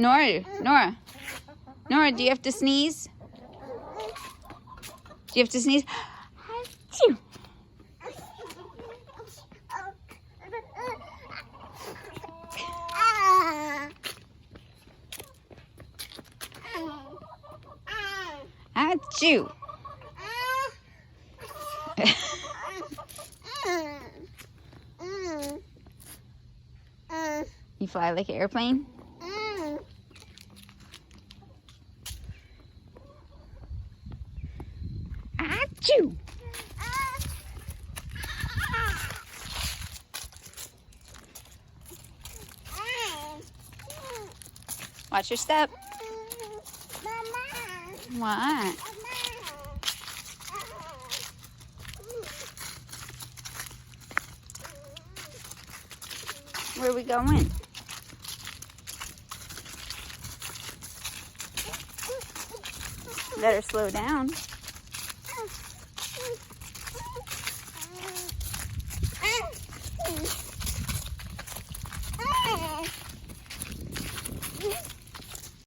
Nora, do you have to sneeze? Do you have to sneeze? Achoo. Achoo. You fly like an airplane? Achoo. Watch your step. What? Where are we going? Better slow down.